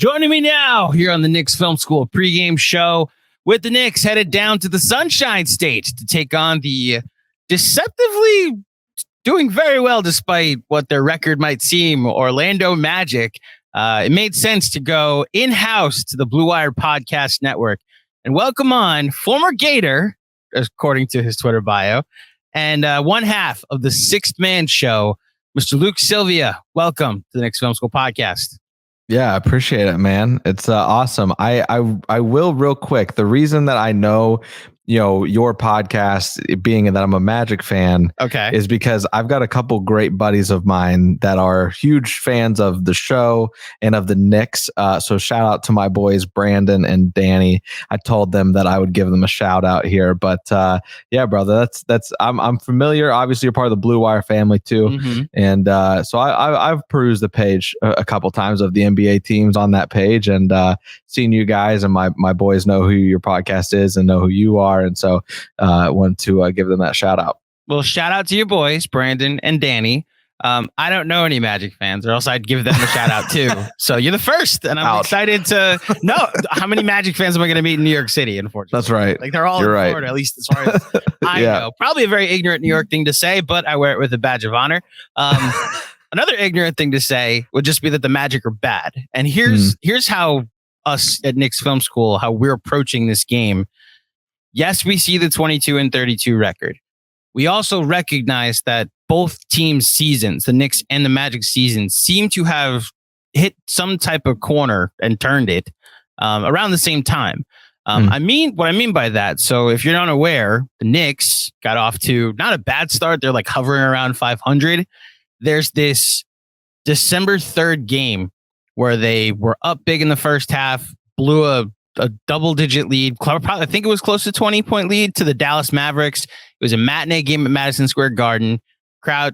Joining me now here on the Knicks Film School pregame show with the Knicks headed down to the Sunshine State to take on the deceptively doing very well despite what their record might seem, Orlando Magic. It made sense to go in-house to the Blue Wire Podcast Network and welcome on former Gator, according to his Twitter bio, and one half of the Sixth Man Show, Mr. Luke Sylvia. Welcome to the Knicks Film School Podcast. Yeah, I appreciate it, man. It's awesome. I will real quick. The reason that I know, your podcast, being that I'm a Magic fan, is because I've got a couple great buddies of mine that are huge fans of the show and of the Knicks. So shout out to my boys, Brandon and Danny. I told them that I would give them a shout out here, but yeah, brother, I'm familiar. Obviously, you're part of the Blue Wire family too, and so I've perused the page a couple times of the NBA teams on that page, and seen you guys and my boys know who your podcast is and know who you are. And so I wanted to give them that shout out. Well, shout out to your boys, Brandon and Danny. I don't know any Magic fans, or else I'd give them a shout out too. So you're the first, and I'm excited to know how many Magic fans am I going to meet in New York City, unfortunately. That's right. Like they're all in Florida, at least as far as I know. Probably a very ignorant New York thing to say, but I wear it with a badge of honor. Another ignorant thing to say would just be that the Magic are bad. And here's how us at Knicks Film School, how we're approaching this game. Yes, we see the 22-32 record. We also recognize that both teams' seasons, the Knicks and the Magic seasons, seem to have hit some type of corner and turned it around the same time. What I mean by that, so if you're not aware, the Knicks got off to not a bad start. They're like hovering around 500. There's this December 3rd game where they were up big in the first half, blew a double-digit lead. I think it was close to 20-point lead to the Dallas Mavericks. It was a matinee game at Madison Square Garden.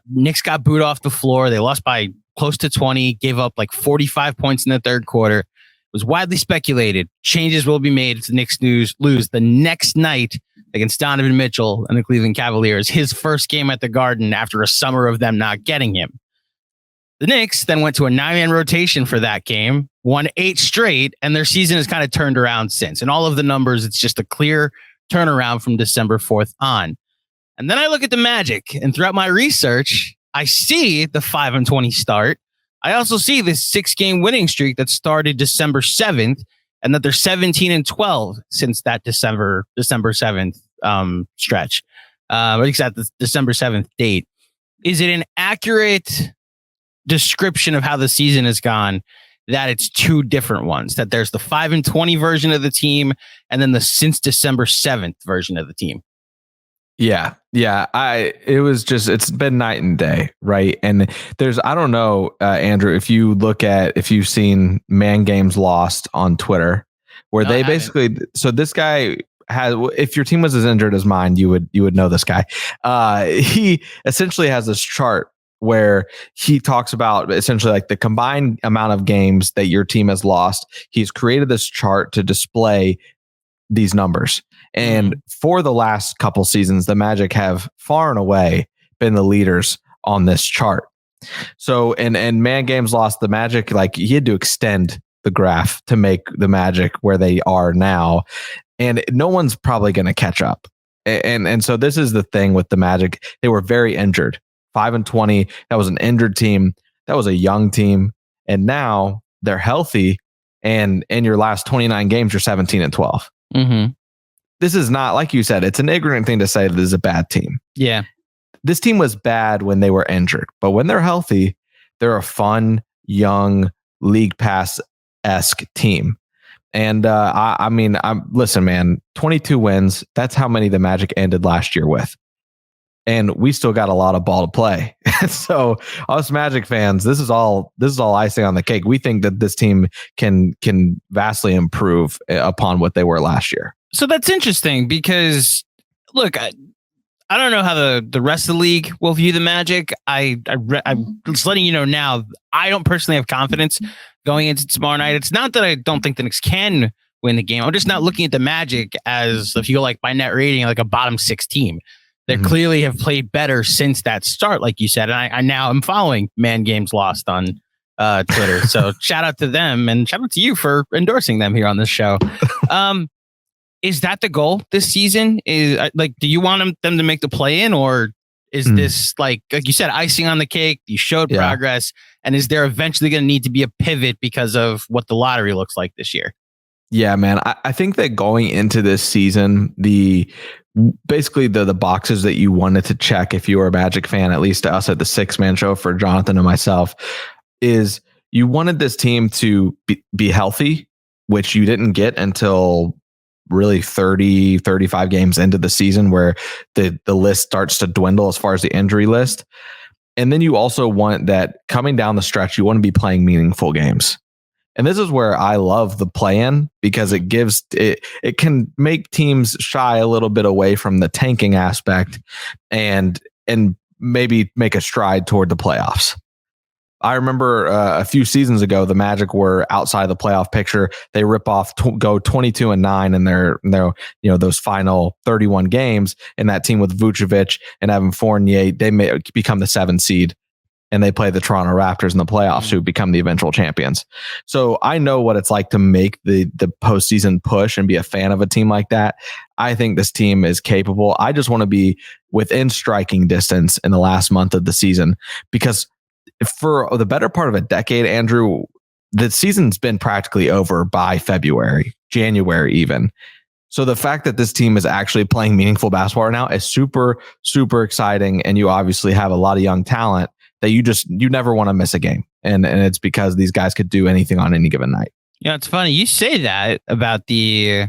Knicks got booed off the floor. They lost by close to 20, gave up like 45 points in the third quarter. It was widely speculated changes will be made if the Knicks lose the next night against Donovan Mitchell and the Cleveland Cavaliers, his first game at the Garden after a summer of them not getting him. The Knicks then went to a 9-man rotation for that game, won 8 straight, and their season has kind of turned around since. And all of the numbers, it's just a clear turnaround from December 4th on. And then I look at the Magic, and throughout my research, I see the 5-20 start. I also see this 6-game winning streak that started December 7th, and that they're 17-12 since that December 7th stretch, at least at the December 7th date. Is it an accurate description of how the season has gone that it's two different ones, that there's the 5-20 version of the team and then the since December 7th version of the team? Yeah. It's been night and day. Right. And I don't know, Andrew, if you've seen Man Games Lost on Twitter, where they basically, so this guy if your team was as injured as mine, you would know this guy. He essentially has this chart where he talks about essentially like the combined amount of games that your team has lost. He's created this chart to display these numbers. And for the last couple seasons, the Magic have far and away been the leaders on this chart. So, and Man Games Lost, the Magic, like he had to extend the graph to make the Magic where they are now. And no one's probably going to catch up. And so this is the thing with the Magic. They were very injured. 5-20. That was an injured team. That was a young team. And now they're healthy. And in your last 29 games, you're 17-12. This is not, like you said, it's an ignorant thing to say that this is a bad team. Yeah. This team was bad when they were injured. But when they're healthy, they're a fun, young, league pass-esque team. And listen, man, 22 wins. That's how many the Magic ended last year with. And we still got a lot of ball to play. So us Magic fans, this is all icing on the cake. We think that this team can vastly improve upon what they were last year. So that's interesting because, look, I don't know how the rest of the league will view the Magic. I'm just letting you know now, I don't personally have confidence going into tomorrow night. It's not that I don't think the Knicks can win the game. I'm just not looking at the Magic as, if you go like by net rating, like a bottom 6 team. They clearly have played better since that start, like you said. And I now am following Man Games Lost on Twitter. So shout out to them and shout out to you for endorsing them here on this show. Is that the goal this season? Is like, do you want them to make the play in, or is this like you said, icing on the cake? You showed progress, and is there eventually going to need to be a pivot because of what the lottery looks like this year? Yeah, man. I think that going into this season, basically the boxes that you wanted to check if you were a Magic fan, at least to us at the 6-man show for Jonathan and myself, is you wanted this team to be healthy, which you didn't get until really 30, 35 games into the season, where the list starts to dwindle as far as the injury list. And then you also want that coming down the stretch, you want to be playing meaningful games. And this is where I love the play-in, because it gives it can make teams shy a little bit away from the tanking aspect and maybe make a stride toward the playoffs. I remember a few seasons ago, the Magic were outside the playoff picture. They rip off, go 22-9 in their those final 31 games. And that team with Vucevic and Evan Fournier, they may become the 7 seed, and they play the Toronto Raptors in the playoffs, who become the eventual champions. So I know what it's like to make the postseason push and be a fan of a team like that. I think this team is capable. I just want to be within striking distance in the last month of the season, because for the better part of a decade, Andrew, the season's been practically over by February, January even. So the fact that this team is actually playing meaningful basketball right now is super, super exciting. And you obviously have a lot of young talent that you never want to miss a game. And it's because these guys could do anything on any given night. Yeah, it's funny you say that about the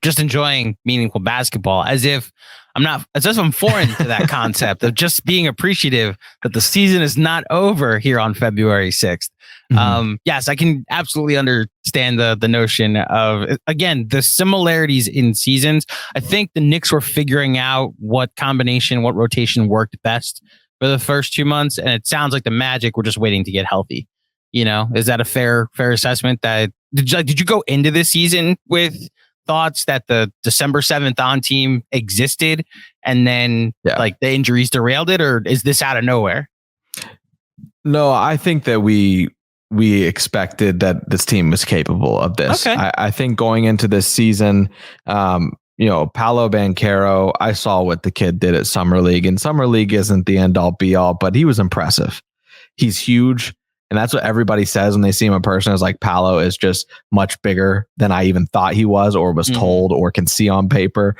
just enjoying meaningful basketball, as if I'm foreign to that concept of just being appreciative that the season is not over here on February 6th. Yes, I can absolutely understand the notion of, again, the similarities in seasons. I think the Knicks were figuring out what rotation worked best for the first 2 months, and it sounds like the Magic were just waiting to get healthy. Is that a fair assessment? That did you go into this season with thoughts that the December 7th on team existed, and then the injuries derailed it, or is this out of nowhere? No, I think that we expected that this team was capable of this. Okay. I think going into this season, Paolo Banchero, I saw what the kid did at Summer League, and Summer League isn't the end all be all, but he was impressive. He's huge. And that's what everybody says when they see him in person, is like, Paolo is just much bigger than I even thought he was, or was told, or can see on paper.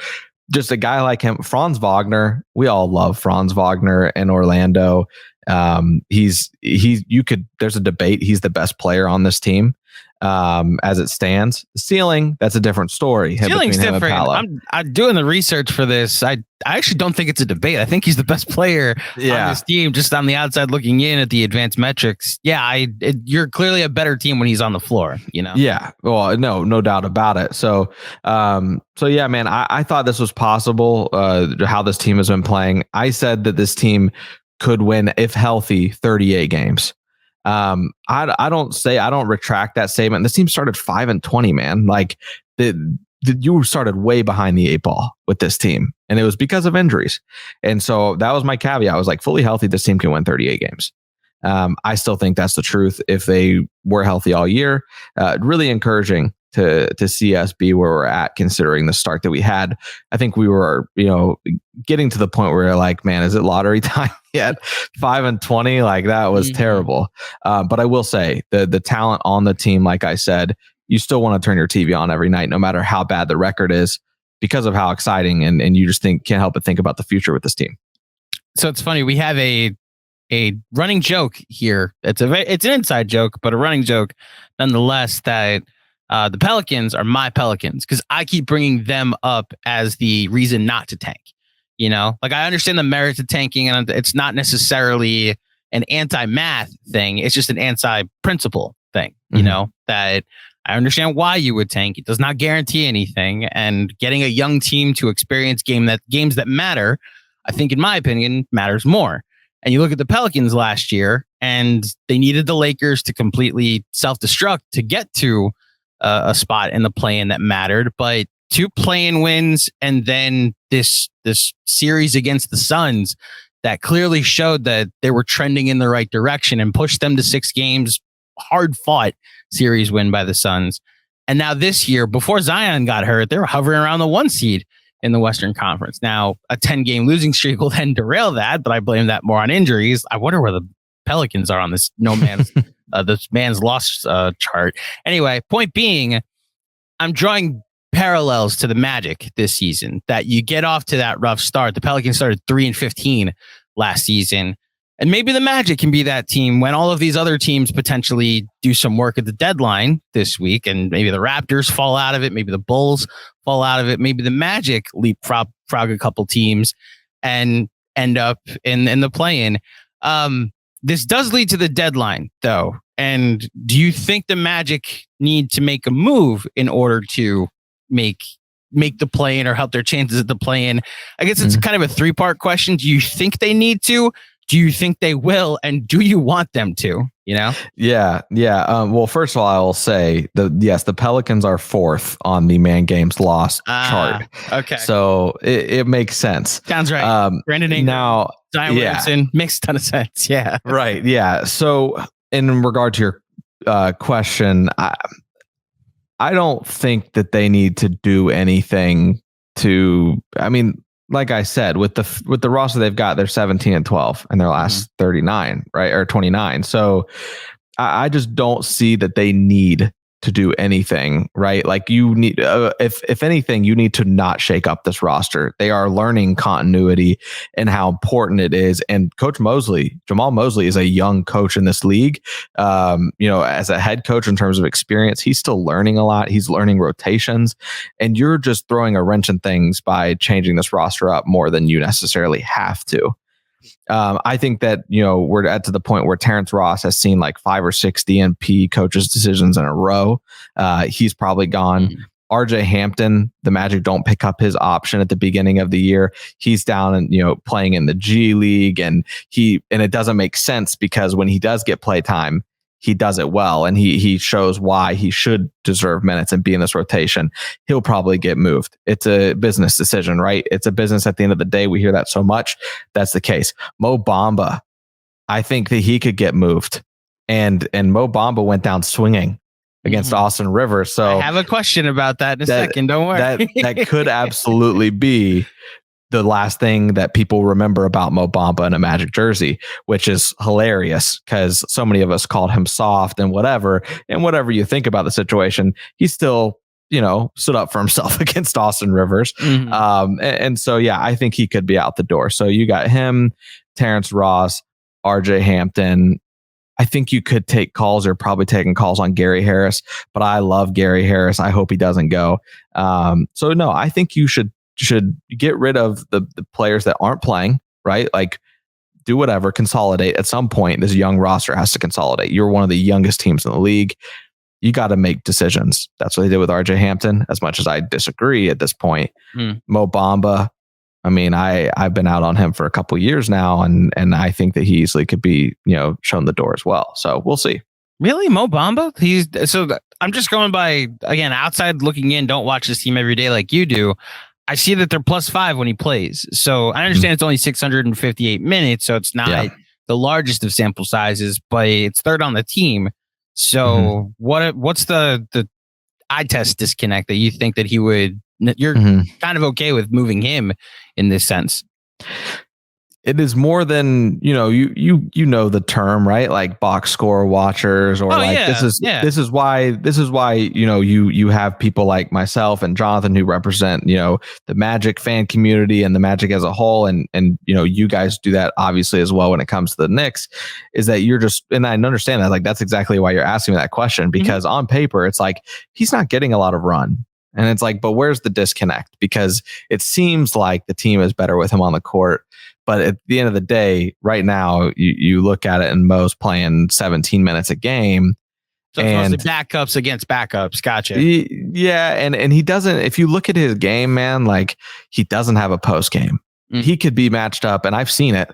Just a guy like him. Franz Wagner, we all love Franz Wagner in Orlando. There's a debate. He's the best player on this team. As it stands, the ceiling, that's a different story. Ceiling's different. I'm doing the research for this. I actually don't think it's a debate. I think he's the best player on this team, just on the outside looking in at the advanced metrics. Yeah, you're clearly a better team when he's on the floor, Yeah, well, no doubt about it. So yeah, man, I thought this was possible, how this team has been playing. I said that this team could win, if healthy, 38 games. I don't retract that statement. This team started 5-20, man. Like you started way behind the 8 ball with this team, and it was because of injuries. And so that was my caveat. I was like, fully healthy, this team can win 38 games. I still think that's the truth if they were healthy all year. Really encouraging to see us be where we're at, considering the start that we had. I think we were, getting to the point where we're like, man, is it lottery time yet? 5-20, like that was terrible. But I will say the talent on the team, like I said, you still want to turn your TV on every night, no matter how bad the record is, because of how exciting, and you just can't help but think about the future with this team. So it's funny, we have a running joke here. It's an inside joke, but a running joke nonetheless, that the Pelicans are my Pelicans, because I keep bringing them up as the reason not to tank. Like, I understand the merits of tanking, and it's not necessarily an anti-math thing. It's just an anti-principle thing, that I understand why you would tank. It does not guarantee anything. And getting a young team to experience games that matter, I think, in my opinion, matters more. And you look at the Pelicans last year, and they needed the Lakers to completely self-destruct to get to a spot in the play-in that mattered. But 2 play-in wins, and then this series against the Suns that clearly showed that they were trending in the right direction and pushed them to 6 games hard fought series win by the Suns. And now this year, before Zion got hurt, they were hovering around the 1 seed in the Western Conference. Now, a 10-game losing streak will then derail that, but I blame that more on injuries. I wonder where the Pelicans are on this this man's loss chart. Anyway, point being, I'm drawing parallels to the Magic this season, that you get off to that rough start. The Pelicans started 3-15 last season. And maybe the Magic can be that team when all of these other teams potentially do some work at the deadline this week. And maybe the Raptors fall out of it. Maybe the Bulls fall out of it. Maybe the Magic leapfrog a couple teams and end up in the play-in. This does lead to the deadline, though. And do you think the Magic need to make a move in order to make the play-in or help their chances at the play-in? I guess it's kind of a 3-part question. Do you think they need to? Do you think they will? And do you want them to? Yeah. Well, first of all, I will say the Pelicans are 4th on the man games lost chart. Okay. So it makes sense. Sounds right. Brandon Ingram, now, Zion Williamson, makes a ton of sense. Yeah. Right. Yeah. So in regard to your question, I don't think that they need to do anything like I said, with the roster they've got, they're 17-12 in their last 39, right? Or 29. So I just don't see that they need to do anything, right? Like you need, if anything, you need to not shake up this roster. They are learning continuity and how important it is. And Coach Jamal Mosley is a young coach in this league. As a head coach in terms of experience, he's still learning a lot. He's learning rotations, and you're just throwing a wrench in things by changing this roster up more than you necessarily have to. I think that, we're at to the point where Terrence Ross has seen like 5 or 6 DNP coaches' decisions in a row. He's probably gone. RJ Hampton, the Magic don't pick up his option at the beginning of the year. He's down and, playing in the G League, and it doesn't make sense because when he does get play time, he does it well, and he shows why he should deserve minutes and be in this rotation. He'll probably get moved. It's a business decision, right? It's a business at the end of the day. We hear that so much. That's the case. Mo Bamba, I think that he could get moved, and Mo Bamba went down swinging against Austin Rivers. So I have a question about that in a second. Don't worry. That could absolutely be the last thing that people remember about Mo Bamba in a Magic jersey, which is hilarious because so many of us called him soft and whatever. And whatever you think about the situation, he still, stood up for himself against Austin Rivers. And so, yeah, I think he could be out the door. So you got him, Terrence Ross, RJ Hampton. I think you could take calls. You're probably taking calls on Gary Harris, but I love Gary Harris. I hope he doesn't go. So no, I think you should get rid of the players that aren't playing, right? Like do whatever, consolidate. At some point, this young roster has to consolidate. You're one of the youngest teams in the league. You got to make decisions. That's what they did with RJ Hampton, as much as I disagree at this point. Mo Bamba, I've been out on him for a couple of years now, and I think that he easily could be, shown the door as well. So we'll see. Really? Mo Bamba? I'm just going by, again, outside looking in, don't watch this team every day like you do. I see that they're +5 when he plays. So I understand it's only 658 minutes, so it's not the largest of sample sizes, but it's 3rd on the team. So what's the eye test disconnect that you think that you're kind of okay with moving him in this sense? It is more than, you know the term, right? Like box score watchers, or this is why, you have people like myself and Jonathan who represent, the Magic fan community and the Magic as a whole. And, you guys do that obviously as well when it comes to the Knicks, is that you're just, and I understand that, like, that's exactly why you're asking me that question, because on paper, it's like, he's not getting a lot of run. And it's like, but where's the disconnect? Because it seems like the team is better with him on the court. But at the end of the day, right now, you look at it and Mo's playing 17 minutes a game. So it's mostly backups against backups. Gotcha. Yeah. And he doesn't, if you look at his game, man, like he doesn't have a post game. He could be matched up, and I've seen it.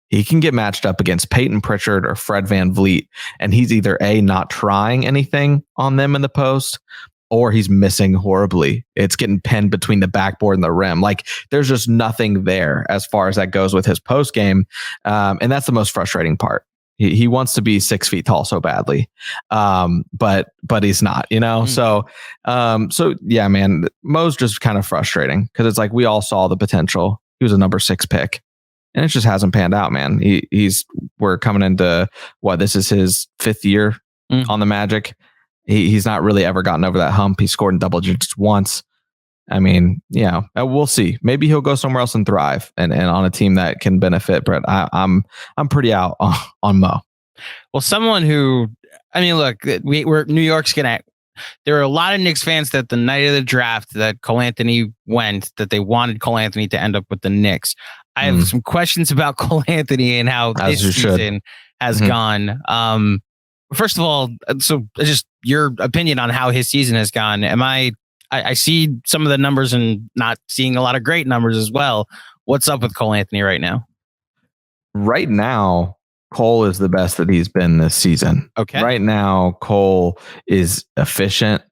He can get matched up against Peyton Pritchard or Fred VanVleet, and he's either not trying anything on them in the post, or he's missing horribly. It's getting pinned between the backboard and the rim. Like there's just nothing there as far as that goes with his post game. And that's the most frustrating part. He wants to be 6 feet tall so badly, but he's not, So yeah, man, Mo's just kind of frustrating because it's like we all saw the potential. He was a number 6 pick, and it just hasn't panned out, man. We're coming into this is his 5th year on the Magic. He's not really ever gotten over that hump. He scored in double digits once. I mean, we'll see. Maybe he'll go somewhere else and thrive and on a team that can benefit. But I'm pretty out on Mo. Well, someone who, I mean, look, we're New York's gonna. There are a lot of Knicks fans that the night of the draft that Cole Anthony went, that they wanted Cole Anthony to end up with the Knicks. I have some questions about Cole Anthony and how this season has gone. First of all, so just your opinion on how his season has gone. I see some of the numbers and not seeing a lot of great numbers as well. What's up with Cole Anthony right now? Right now, Cole is the best that he's been this season. Okay. Right now, Cole is efficient.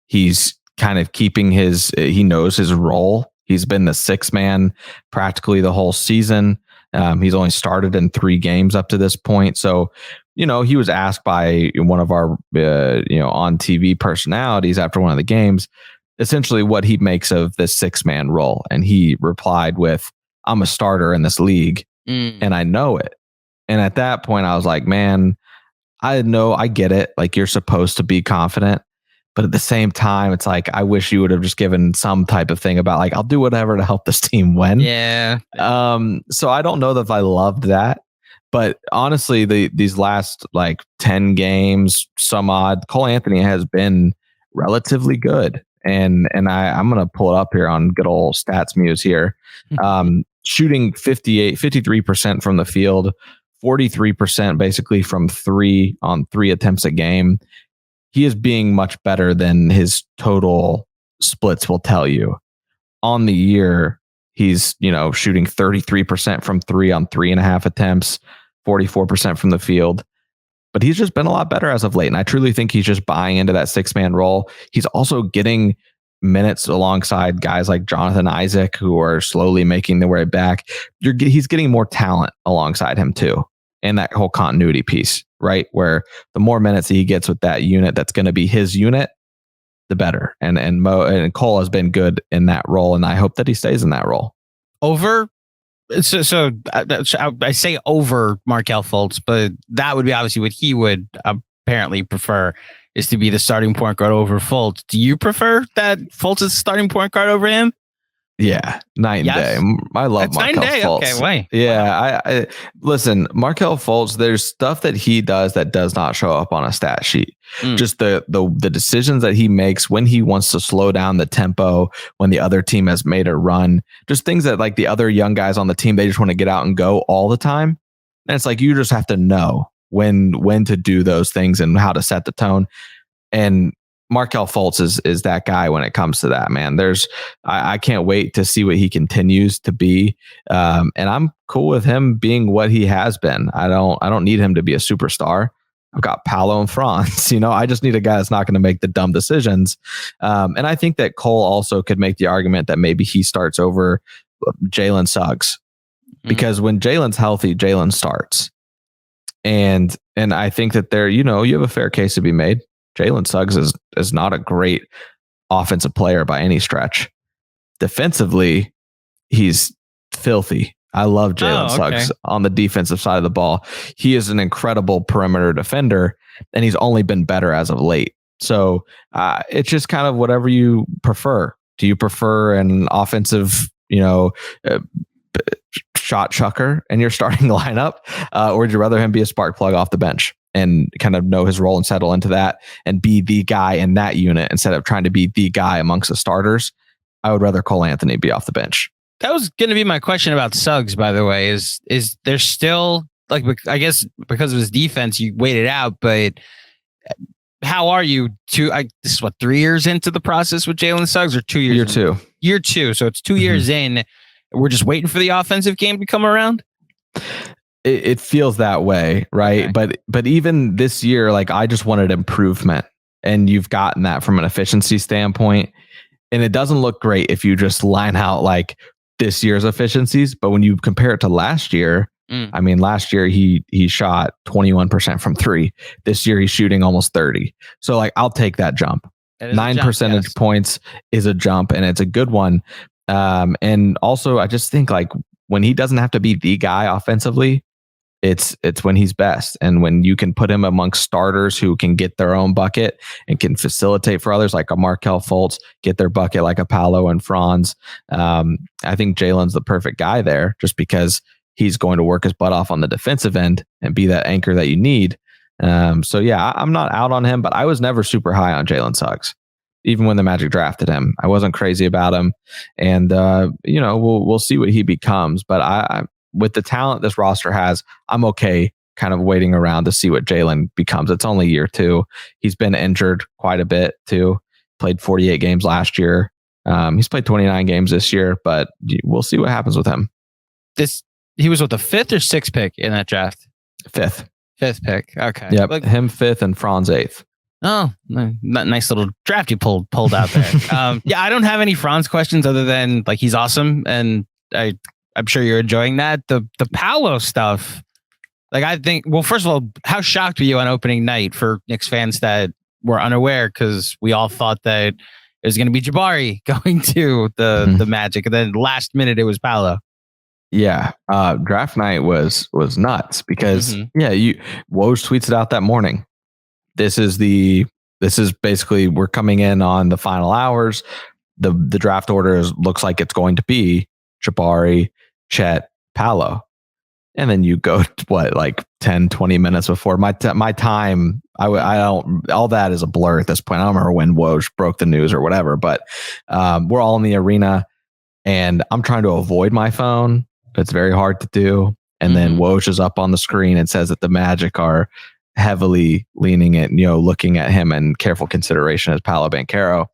He's kind of keeping he knows his role. He's been the 6th man practically the whole season. He's only started in 3 games up to this point. So, he was asked by one of our, on TV personalities after one of the games, essentially what he makes of this 6-man role. And he replied with, "I'm a starter in this league and I know it." And at that point I was like, man, I get it. Like, you're supposed to be confident, but at the same time, it's like, I wish you would have just given some type of thing about like, I'll do whatever to help this team win. Yeah. So I don't know that I loved that, but honestly, these last like 10 games, some odd, Cole Anthony has been relatively good. And I'm going to pull it up here on good old Stats Muse here. Shooting 53% from the field, 43% basically from 3 on 3 attempts a game. He is being much better than his total splits will tell you. On the year, he's, shooting 33% from 3 on 3.5 attempts, 44% from the field. But he's just been a lot better as of late. And I truly think he's just buying into that 6-man role. He's also getting minutes alongside guys like Jonathan Isaac, who are slowly making their way back. He's getting more talent alongside him too. And that whole continuity piece, right? Where the more minutes he gets with that unit, that's going to be his unit, the better. And Mo and Cole has been good in that role. And I hope that he stays in that role. So I say over Markelle Fultz, but that would be obviously what he would apparently prefer, is to be the starting point guard over Fultz. Do you prefer that Fultz is starting point guard over him? Yeah, night and day. I love Markelle Fultz. Okay, wait. Yeah, I listen, Markelle Fultz, there's stuff that he does that does not show up on a stat sheet. Just the decisions that he makes when he wants to slow down the tempo, when the other team has made a run, just things that like the other young guys on the team, they just want to get out and go all the time. And it's like, you just have to know when to do those things and how to set the tone. And Markelle Fultz is that guy when it comes to that, man. I can't wait to see what he continues to be. And I'm cool with him being what he has been. I don't need him to be a superstar. I've got Paolo and Franz, I just need a guy that's not going to make the dumb decisions. And I think that Cole also could make the argument that maybe he starts over Jalen Suggs, because when Jalen's healthy, Jalen starts. And I think that you have a fair case to be made. Jalen Suggs is not a great offensive player by any stretch. Defensively, he's filthy. I love Jalen Suggs on the defensive side of the ball. He is an incredible perimeter defender, and he's only been better as of late. So it's just kind of whatever you prefer. Do you prefer an offensive, shot chucker in your starting lineup, or would you rather him be a spark plug off the bench and kind of know his role and settle into that and be the guy in that unit instead of trying to be the guy amongst the starters? I would rather Cole Anthony be off the bench. That was going to be my question about Suggs, by the way, is there still, like, I guess because of his defense, you waited out, but how are you this is 3 years into the process with Jalen Suggs, or 2 years? Year two. So it's 2 years in. We're just waiting for the offensive game to come around. It feels that way, right? Okay. But even this year, like, I just wanted improvement, and you've gotten that from an efficiency standpoint. And it doesn't look great if you just line out like this year's efficiencies, but when you compare it to last year, I mean, last year he shot 21% from 3. This year he's shooting almost 30. So like, I'll take that jump. 9 percentage points is a jump, and it's a good one. And also, I just think like when he doesn't have to be the guy offensively, it's when he's best, and when you can put him amongst starters who can get their own bucket and can facilitate for others, like a Markelle Fultz, get their bucket like a Paolo and Franz. I think Jalen's the perfect guy there, just because he's going to work his butt off on the defensive end and be that anchor that you need. So yeah, I'm not out on him, but I was never super high on Jalen Suggs. Even when the Magic drafted him, I wasn't crazy about him, and we'll see what he becomes. But I with the talent this roster has, I'm okay kind of waiting around to see what Jalen becomes. It's only year 2. He's been injured quite a bit too. Played 48 games last year. He's played 29 games this year, but we'll see what happens with him. He was with the 5th or 6th pick in that draft. 5th pick. Okay. Yep. Like, him 5th and Franz 8th. Oh, nice little draft you pulled out there. Yeah, I don't have any Franz questions other than like he's awesome, and I'm sure you're enjoying that. The Paolo stuff, like I think. Well, first of all, how shocked were you on opening night for Knicks fans that were unaware? Because we all thought that it was going to be Jabari going to the Magic, and then last minute it was Paolo. Yeah, draft night was nuts because Woj tweets it out that morning. This is basically, we're coming in on the final hours. The draft order looks like it's going to be Jabari, Chet, Paolo. And then you go to like 10, 20 minutes before my time. I don't, all that is a blur at this point. I don't remember when Woj broke the news or whatever, but we're all in the arena and I'm trying to avoid my phone. It's very hard to do. And then Woj is up on the screen and says that the Magic are heavily leaning it, looking at him in careful consideration as Paolo Banchero.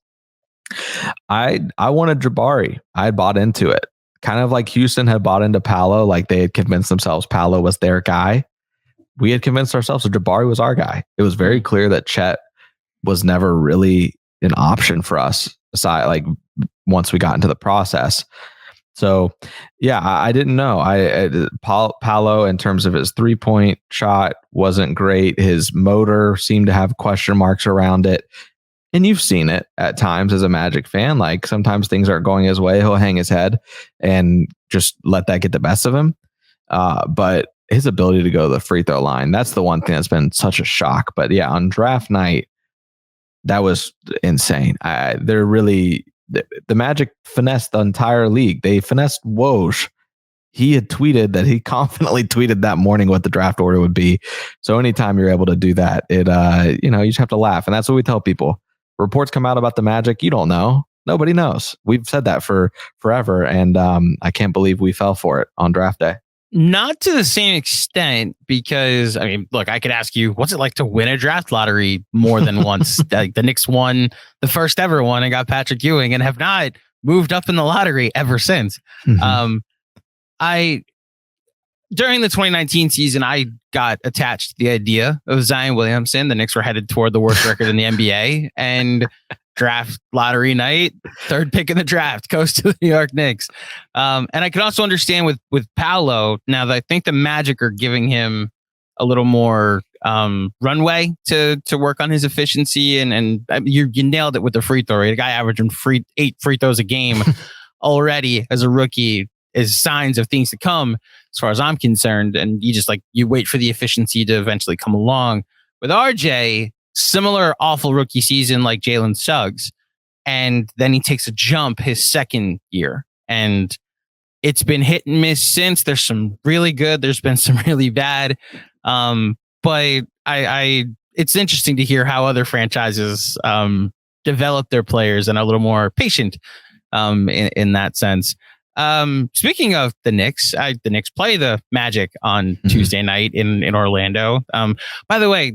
I wanted Jabari. I had bought into it. Kind of like Houston had bought into Paolo, like they had convinced themselves Paolo was their guy. We had convinced ourselves that Jabari was our guy. It was very clear that Chet was never really an option for us, aside like once we got into the process. So yeah, I didn't know. Paolo, in terms of his 3-point shot, wasn't great. His motor seemed to have question marks around it. And you've seen it at times as a Magic fan. Like sometimes things aren't going his way. He'll hang his head and just let that get the best of him. But his ability to go to the free throw line, that's the one thing that's been such a shock. But yeah, on draft night, that was insane. The Magic finessed the entire league. They finessed Woj. He had tweeted that he confidently tweeted that morning what the draft order would be. So anytime you're able to do that, you just have to laugh. And that's what we tell people. Reports come out about the Magic. You don't know. Nobody knows. We've said that for forever. And I can't believe we fell for it on draft day. Not to the same extent, because I mean, look, I could ask you, what's it like to win a draft lottery more than once? Like the Knicks won the first ever one and got Patrick Ewing and have not moved up in the lottery ever since. During the 2019 season, I got attached to the idea of Zion Williamson. The Knicks were headed toward the worst record in the NBA, and draft lottery night, 3rd pick in the draft goes to the New York Knicks. And I can also understand with Paolo, now that I think the Magic are giving him a little more runway to work on his efficiency. And you nailed it with the free throw rate. A guy averaging 8 free throws a game already as a rookie is signs of things to come, as far as I'm concerned. And you wait for the efficiency to eventually come along. With RJ, similar awful rookie season like Jalen Suggs, and then he takes a jump his second year, and it's been hit and miss since. There's some really good, there's been some really bad, but it's interesting to hear how other franchises develop their players and are a little more patient in that sense. Speaking of the Knicks, the Knicks play the Magic on Tuesday night in Orlando. By the way,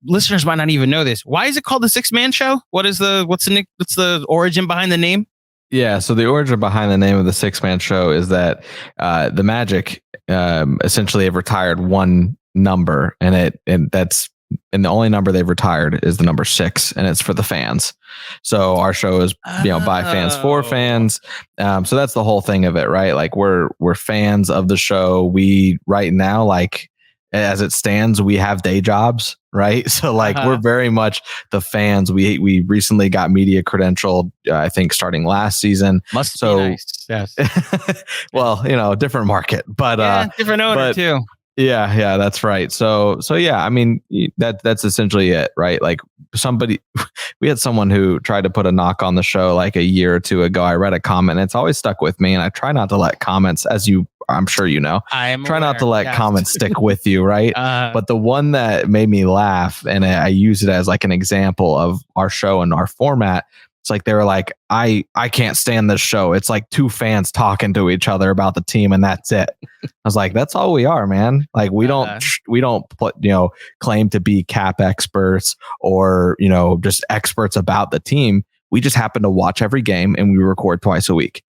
listeners might not even know this. Why is it called the 6-Man Show? What's the origin behind the name? Yeah, so the origin behind the name of the 6-Man Show is that the Magic essentially have retired one number, and that's and the only number they've retired is the number 6, and it's for the fans. So our show is, by fans for fans. So that's the whole thing of it, right? Like we're fans of the show. We right now, like as it stands, we have day jobs, right? So like we're very much the fans. We recently got media credentialed, I think starting last season. Must be nice. Yes. Well, different market, but different owner too. Yeah, that's right. So yeah, I mean that's essentially it, right? Like we had someone who tried to put a knock on the show like a year or two ago. I read a comment, and it's always stuck with me, and I try not to let comments, as I'm sure try not to let comments stick with you, right? But the one that made me laugh, and I use it as like an example of our show and our format. It's like they were like, I can't stand this show. It's like two fans talking to each other about the team, and that's it. I was like, that's all we are, man. Like we don't claim to be cap experts or just experts about the team. We just happen to watch every game, and we record twice a week.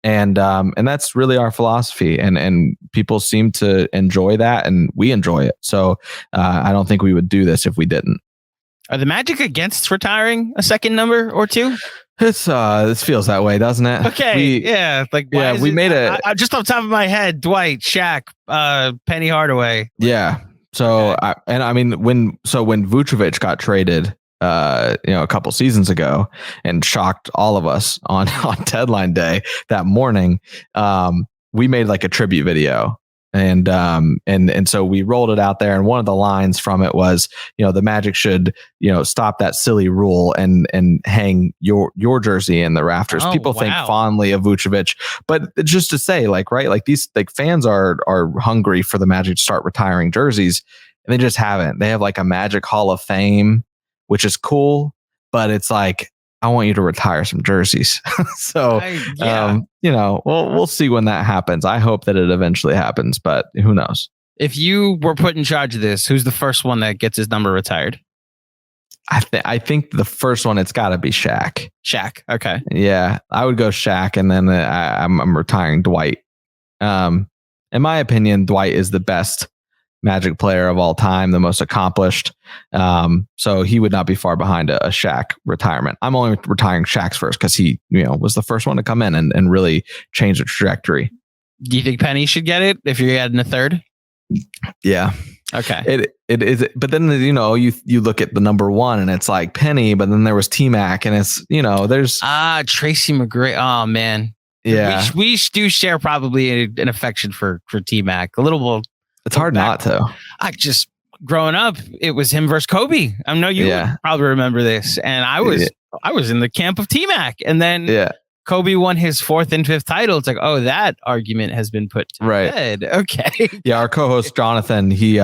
And that's really our philosophy, and people seem to enjoy that, and we enjoy it. So I don't think we would do this if we didn't. Are the Magic against retiring a second number or two? This feels that way, doesn't it? Okay, we made it. Just off the top of my head, Dwight, Shaq, Penny Hardaway. Yeah. So okay. When Vucevic got traded, a couple seasons ago and shocked all of us on deadline day that morning, we made like a tribute video. And so we rolled it out there, and one of the lines from it was, the Magic should, stop that silly rule and hang your jersey in the rafters. People think fondly of Vucevic, but just to say, like, right, like these like fans are hungry for the Magic to start retiring jerseys, and they just haven't. They have like a Magic Hall of Fame, which is cool, but it's like, I want you to retire some jerseys. So, we'll see when that happens. I hope that it eventually happens, but who knows? If you were put in charge of this, who's the first one that gets his number retired? I think the first one, it's got to be Shaq. Shaq. Okay. Yeah, I would go Shaq, and then I'm retiring Dwight. In my opinion, Dwight is the best Magic player of all time, the most accomplished. So he would not be far behind a Shaq retirement. I'm only retiring Shaq's first because he, was the first one to come in and really change the trajectory. Do you think Penny should get it if you're adding a third? Yeah. Okay. It is, but then you look at the number one, and it's like Penny, but then there was T-Mac, and it's there's Tracy McGrady. Oh man. Yeah. We do share probably an affection for T-Mac a little. It's hard not to. I just growing up, it was him versus Kobe. I know you would probably remember this, and I was in the camp of T-Mac, and then Kobe won his 4th and 5th title. It's like, that argument has been put to bed. Okay. Yeah, our co-host Jonathan, he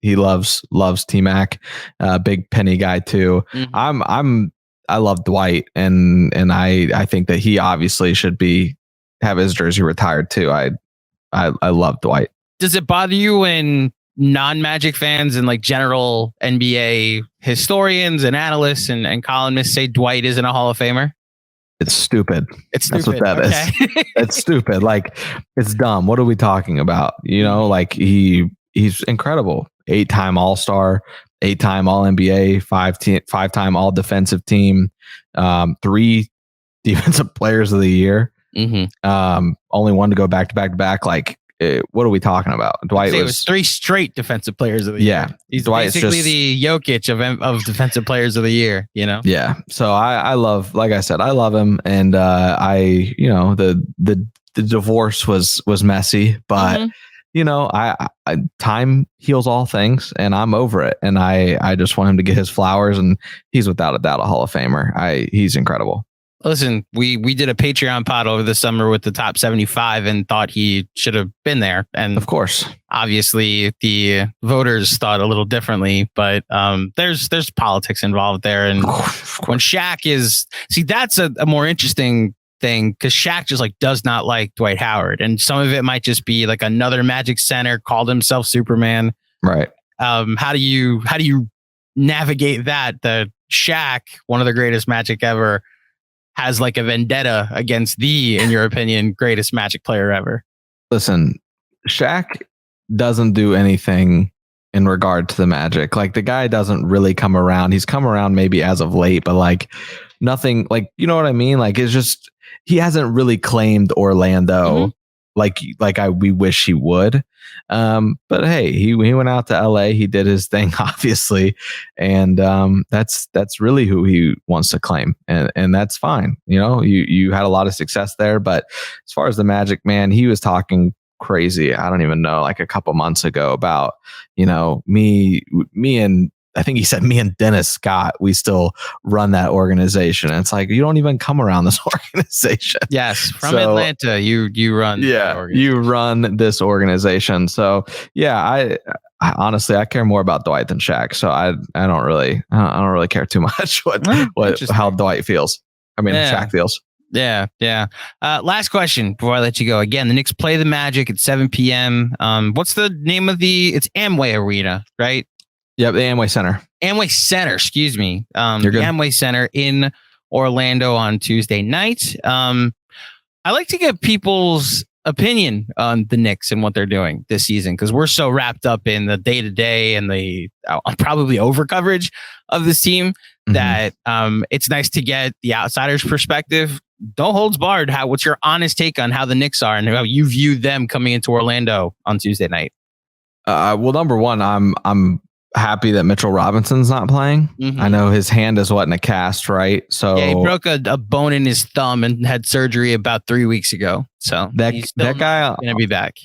loves T-Mac, big Penny guy too. Mm-hmm. I love Dwight, and I think that he obviously should have his jersey retired too. I love Dwight. Does it bother you when non-Magic fans and like general NBA historians and analysts and columnists say Dwight isn't a Hall of Famer? It's stupid. It's stupid. That's what that is. It's stupid. Like, it's dumb. What are we talking about? Like he's incredible. 8-time All-Star, 8-time All-NBA, 5-time All-Defensive Team, 3 Defensive Players of the Year. Mm-hmm. Only one to go back to back to back. Like, what are we talking about? Dwight was 3 straight Defensive Players of the Year. Yeah, he's Dwight's basically the Jokic of Defensive Players of the Year. Yeah. So I love, like I said, I love him, and the divorce was messy, but I time heals all things, and I'm over it, and I just want him to get his flowers, and he's without a doubt a Hall of Famer. He's incredible. Listen, we did a Patreon pod over the summer with the top 75 and thought he should have been there. And of course, obviously the voters thought a little differently, but there's politics involved there. And when Shaq that's a more interesting thing, because Shaq just does not like Dwight Howard. And some of it might just be like another Magic center called himself Superman. Right. How do you navigate that? The Shaq, one of the greatest Magic ever, has like a vendetta against in your opinion, greatest Magic player ever. Listen, Shaq doesn't do anything in regard to the Magic. Like the guy doesn't really come around. He's come around maybe as of late, but like nothing, like, you know what I mean? Like it's just, he hasn't really claimed Orlando we wish he would. But hey, he went out to LA, he did his thing, obviously. And that's really who he wants to claim. And that's fine. You know, you had a lot of success there, but as far as the Magic, man, he was talking crazy. I don't even know, like a couple months ago about, you know, me and I think he said me and Dennis Scott, we still run that organization. And it's like, you don't even come around this organization. Yes. From Atlanta, you run. Yeah. You run this organization. So yeah, I honestly, I care more about Dwight than Shaq. So I don't really care too much how Dwight feels. I mean, Shaq feels. Yeah. Last question before I let you go. Again, the Knicks play the Magic at 7 p.m. What's the name of it's Amway Arena, right? Yep, the Amway Center. Amway Center, excuse me. You're the good. Amway Center in Orlando on Tuesday night. I like to get people's opinion on the Knicks and what they're doing this season, because we're so wrapped up in the day-to-day and the probably over coverage of this team that it's nice to get the outsider's perspective. No holds barred. What's your honest take on how the Knicks are and how you view them coming into Orlando on Tuesday night? Well, number one, I'm happy that Mitchell Robinson's not playing. I know his hand is in a cast, right? So yeah, he broke a bone in his thumb and had surgery about 3 weeks ago. So that guy gonna be back.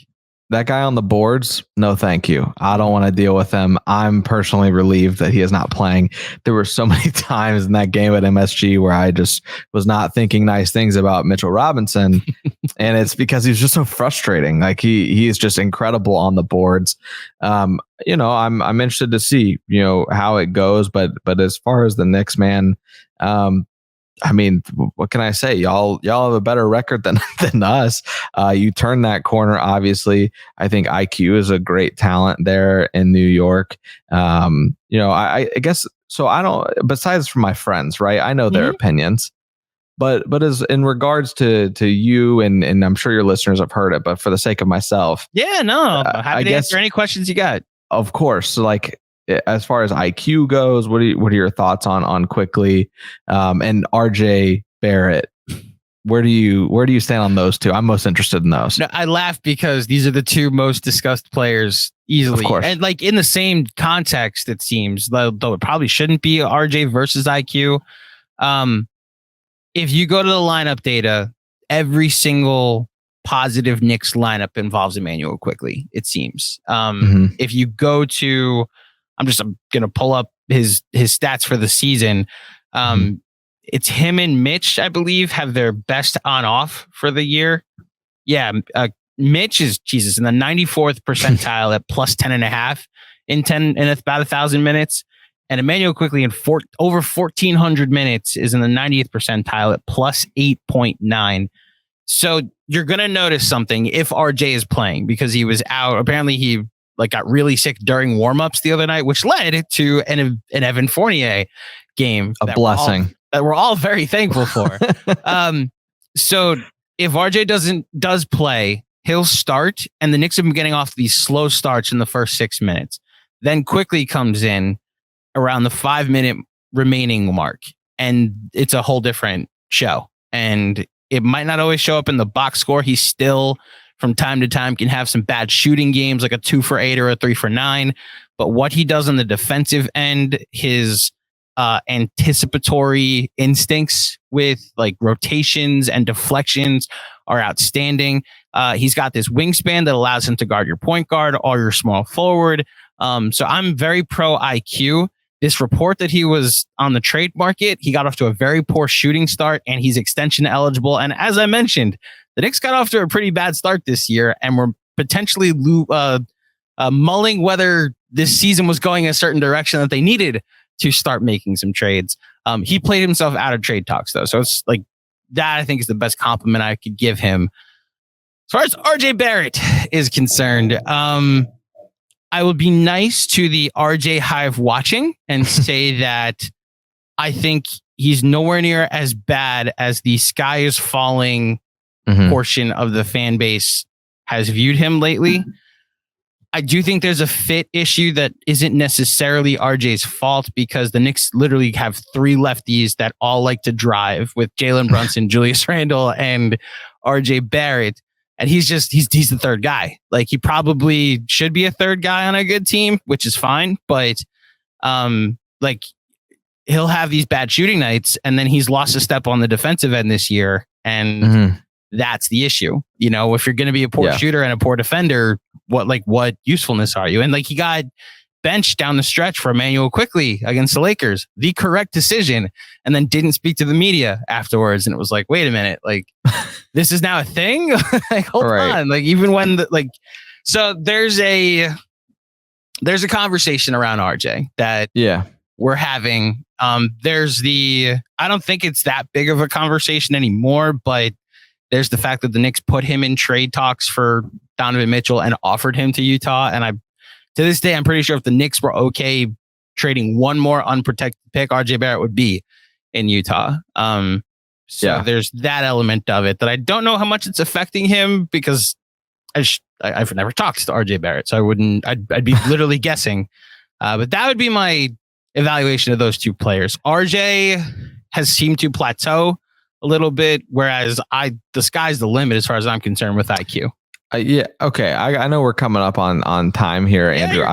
That guy on the boards, no thank you. I don't want to deal with him. I'm personally relieved that he is not playing. There were so many times in that game at MSG where I just was not thinking nice things about Mitchell Robinson. And it's because he's just so frustrating. Like he is just incredible on the boards. You know, I'm interested to see, you know, how it goes. But as far as the Knicks, man, I mean, what can I say? Y'all have a better record than us. You turn that corner, obviously. I think IQ is a great talent there in New York. You know, I guess so. I don't. Besides from my friends, right? I know their opinions, but as in regards to you and I'm sure your listeners have heard it, but for the sake of myself, I'm happy to answer any questions you got. Of course, so like, as far as IQ goes, what are your thoughts on Quickly and RJ Barrett? Where do you stand on those two? I'm most interested in those. No, I laugh because these are the two most discussed players easily, of course. And like in the same context, it seems, though it probably shouldn't be RJ versus IQ. If you go to the lineup data, every single positive Knicks lineup involves Emmanuel Quickly, it seems. If you go to, I'm going to pull up his stats for the season. It's him and Mitch, I believe, have their best on-off for the year. Yeah, Mitch is, in the 94th percentile at plus 10.5 in about 1,000 minutes. And Emmanuel Quickly in over 1,400 minutes is in the 90th percentile at plus 8.9. So you're going to notice something if RJ is playing, because he was out. Apparently he got really sick during warmups the other night, which led to an Evan Fournier game. A blessing that we're all very thankful for. So if RJ does play, he'll start, and the Knicks have been getting off these slow starts in the first 6 minutes. Then Quickly comes in around the 5-minute remaining mark, and it's a whole different show. And it might not always show up in the box score. He still, from time to time, can have some bad shooting games, like a 2 for 8 or a 3 for 9. But what he does on the defensive end, his anticipatory instincts with like rotations and deflections are outstanding. He's got this wingspan that allows him to guard your point guard or your small forward. So I'm very pro IQ. This report that he was on the trade market, he got off to a very poor shooting start, and he's extension eligible. And as I mentioned, the Knicks got off to a pretty bad start this year, and we're potentially mulling whether this season was going a certain direction that they needed to start making some trades. He played himself out of trade talks, though. So it's like that, I think, is the best compliment I could give him. As far as RJ Barrett is concerned, I would be nice to the RJ Hive watching and say that I think he's nowhere near as bad as the sky is falling portion of the fan base has viewed him lately. I do think there's a fit issue that isn't necessarily RJ's fault, because the Knicks literally have 3 lefties that all like to drive, with Jalen Brunson, Julius Randle, and RJ Barrett. And he's the third guy. Like, he probably should be a third guy on a good team, which is fine. But like, he'll have these bad shooting nights, and then he's lost a step on the defensive end this year. And that's the issue. You know, if you're going to be a poor shooter and a poor defender, what usefulness are you? And like, he got benched down the stretch for Emmanuel Quickley against the Lakers, the correct decision, and then didn't speak to the media afterwards. And it was like, wait a minute, like, this is now a thing. Like, hold on. Like, even when so there's a conversation around RJ that we're having. I don't think it's that big of a conversation anymore, but there's the fact that the Knicks put him in trade talks for Donovan Mitchell and offered him to Utah. And to this day, I'm pretty sure if the Knicks were okay trading one more unprotected pick, RJ Barrett would be in Utah. So there's that element of it that I don't know how much it's affecting him, because I've never talked to RJ Barrett, so I'd be literally guessing. But that would be my evaluation of those 2 players. RJ has seemed to plateau a little bit, whereas the sky's the limit as far as I'm concerned with IQ. Okay. I know we're coming up on time here, Andrew.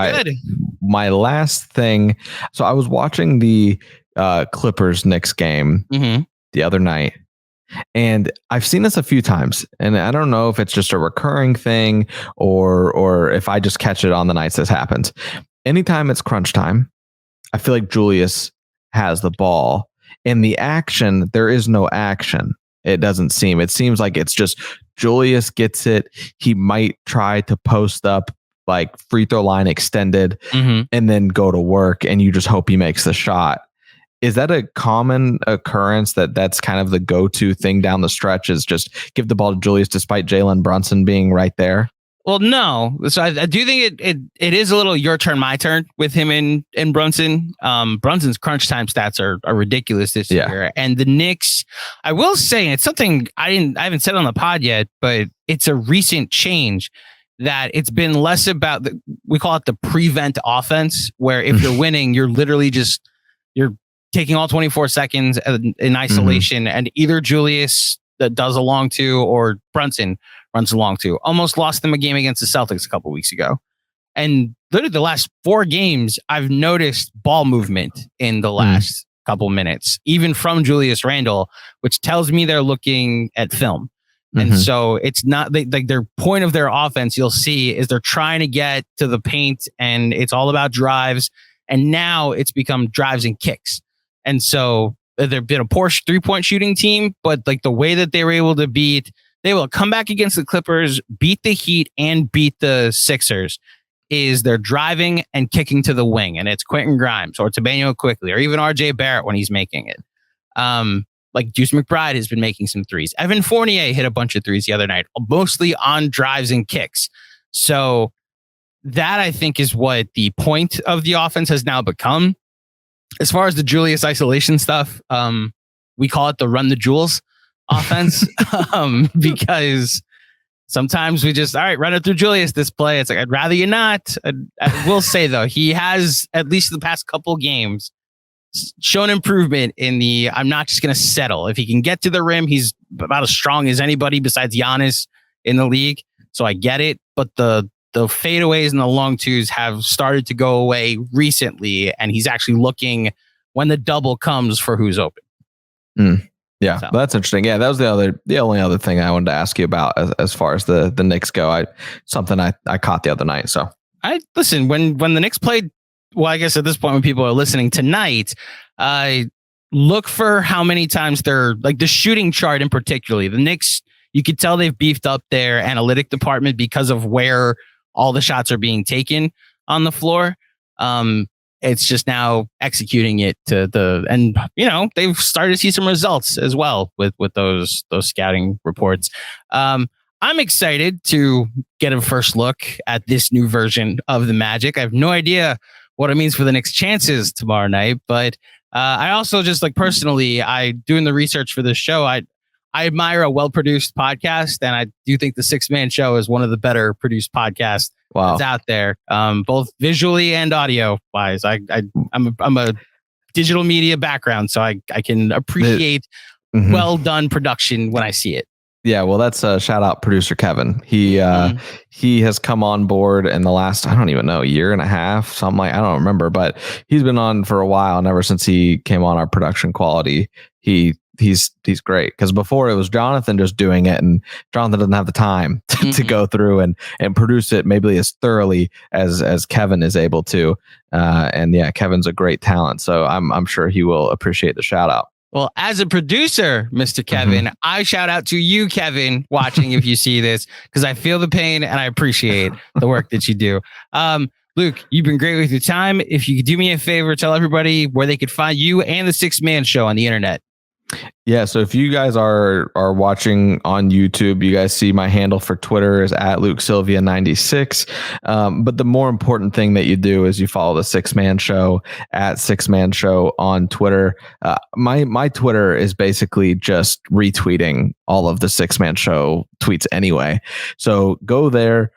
My last thing. So I was watching the Clippers Knicks game the other night, and I've seen this a few times, and I don't know if it's just a recurring thing or if I just catch it on the nights this happens. Anytime it's crunch time, I feel like Julius has the ball. In the action, there is no action. It doesn't seem. It seems like it's just Julius gets it. He might try to post up, like, free throw line extended, and then go to work, and you just hope he makes the shot. Is that a common occurrence that's kind of the go-to thing down the stretch, is just give the ball to Julius despite Jalen Brunson being right there? Well, no. So I do think it is a little your turn, my turn with him and Brunson. Brunson's crunch time stats are ridiculous this year. And the Knicks, I will say, it's something I haven't said on the pod yet, but it's a recent change, that it's been less about we call it the prevent offense, where if you're winning, you're literally you're taking all 24 seconds in isolation, and either Julius that does a long 2 or Brunson runs along 2. Almost lost them a game against the Celtics a couple weeks ago. And literally the last 4 games, I've noticed ball movement in the last couple minutes, even from Julius Randle, which tells me they're looking at film. And so it's not like their point of their offense, you'll see, is they're trying to get to the paint, and it's all about drives. And now it's become drives and kicks. And so they've been a poor 3-point shooting team, but like the way that they were able to they will come back against the Clippers, beat the Heat, and beat the Sixers, is they're driving and kicking to the wing. And it's Quentin Grimes or it's Emmanuel Quickley or even RJ Barrett when he's making it. Like Deuce McBride has been making some threes. Evan Fournier hit a bunch of threes the other night, mostly on drives and kicks. So that, I think, is what the point of the offense has now become. As far as the Julius isolation stuff, we call it the run the Jules offense, because sometimes we just, all right, run it through Julius this play. It's like, I'd rather you not. I will say, though, he has, at least the past couple games, shown improvement in the, I'm not just going to settle. If he can get to the rim, he's about as strong as anybody besides Giannis in the league. So I get it. But the fadeaways and the long 2s have started to go away recently. And he's actually looking when the double comes for who's open. Yeah, so that's interesting. Yeah, that was the only other thing I wanted to ask you about as far as the Knicks go. Something I caught the other night. So I listen when the Knicks played. Well, I guess at this point when people are listening tonight, look for how many times they're like the shooting chart in particularly. The Knicks, you could tell they've beefed up their analytic department because of where all the shots are being taken on the floor. It's just now executing it and they've started to see some results as well with those scouting reports. I'm excited to get a first look at this new version of the Magic. I have no idea what it means for the Knicks' chances tomorrow night, but I also just like personally, doing the research for this show, I admire a well-produced podcast, and I do think the Six Man Show is one of the better produced podcasts that's out there, both visually and audio wise. I'm a digital media background, so I can appreciate well done production when I see it. Yeah, well, that's a shout out producer Kevin. He has come on board in the last, I don't even know, year and a half, something like, I don't remember, but he's been on for a while, and ever since he came on our production quality, he's great. Because before it was Jonathan just doing it, and Jonathan doesn't have the time to go through and produce it maybe as thoroughly as Kevin is able to. And yeah, Kevin's a great talent, so I'm sure he will appreciate the shout out. Well, as a producer, Mr. Kevin, I shout out to you, Kevin, watching if you see this, because I feel the pain and I appreciate the work that you do. Luke, you've been great with your time. If you could do me a favor, tell everybody where they could find you and the Six Man Show on the internet. Yeah, so if you guys are watching on YouTube, you guys see my handle for Twitter is @LukeSylvia96. But the more important thing that you do is you follow the Six Man Show @SixManShow on Twitter. My Twitter is basically just retweeting all of the Six Man Show tweets anyway. So go there.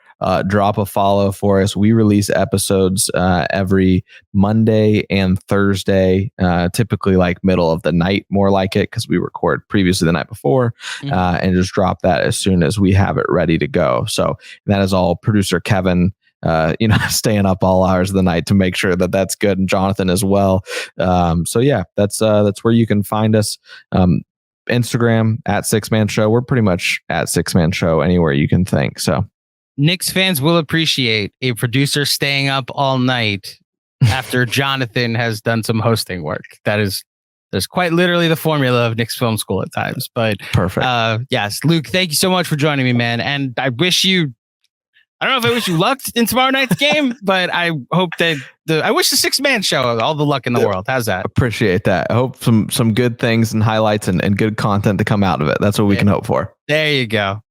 Drop a follow for us. We release episodes every Monday and Thursday, typically like middle of the night, more like it, because we record previously the night before, and just drop that as soon as we have it ready to go. So that is all producer Kevin, staying up all hours of the night to make sure that that's good, and Jonathan as well. So yeah, that's where you can find us. Instagram @SixManShow. We're pretty much @SixManShow anywhere you can think. So. Knicks fans will appreciate a producer staying up all night after Jonathan has done some hosting work. There's quite literally the formula of Knicks Film School at times. But perfect. Yes, Luke, thank you so much for joining me, man. And I wish you luck in tomorrow night's game, but I hope that I wish the Six Man Show all the luck in the world. How's that? Appreciate that. I hope some good things and highlights and good content to come out of it. That's what we can hope for. There you go.